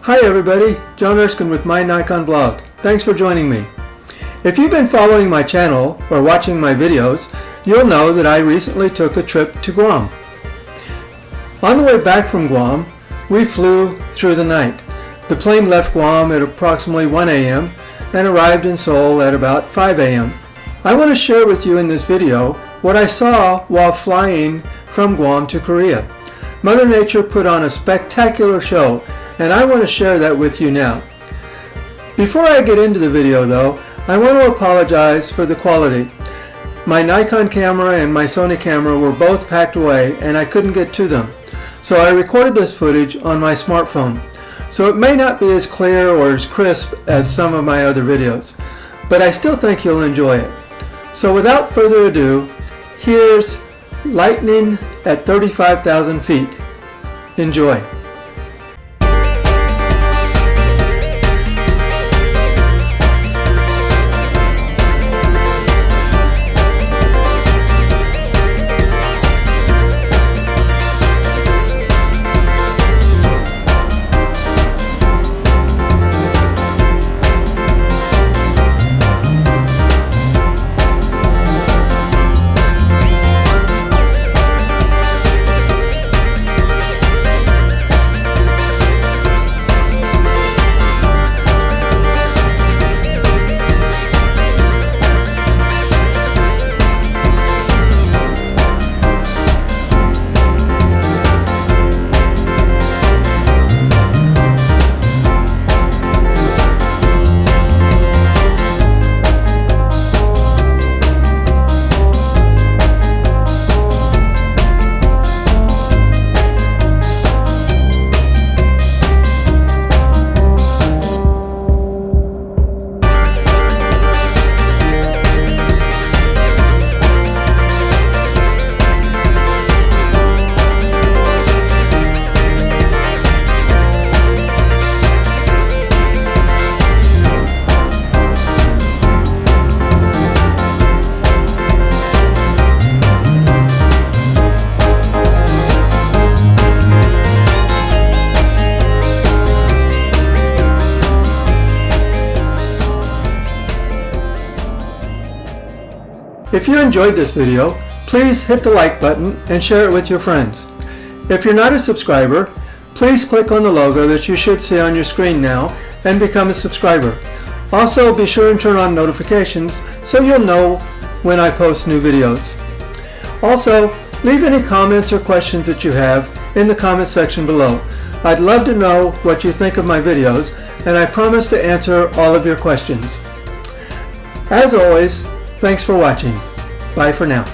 Hi everybody, John Erskine with my Nikon vlog. Thanks for joining me. If you've been following my channel or watching my videos, you'll know that I recently took a trip to Guam. On the way back from Guam, we flew through the night. The plane left Guam at approximately 1 a.m. and arrived in Seoul at about 5 a.m. I want to share with you in this video what I saw while flying from Guam to Korea. Mother Nature put on a spectacular show, and I want to share that with you now. Before I get into the video though, I want to apologize for the quality. My Nikon camera and my Sony camera were both packed away and I couldn't get to them. So I recorded this footage on my smartphone. So it may not be as clear or as crisp as some of my other videos, but I still think you'll enjoy it. So without further ado, here's lightning at 35,000 feet. Enjoy. If you enjoyed this video, please hit the like button and share it with your friends. If you're not a subscriber, please click on the logo that you should see on your screen now and become a subscriber. Also, be sure and turn on notifications so you'll know when I post new videos. Also, leave any comments or questions that you have in the comment section below. I'd love to know what you think of my videos, and I promise to answer all of your questions. As always, thanks for watching. Bye for now.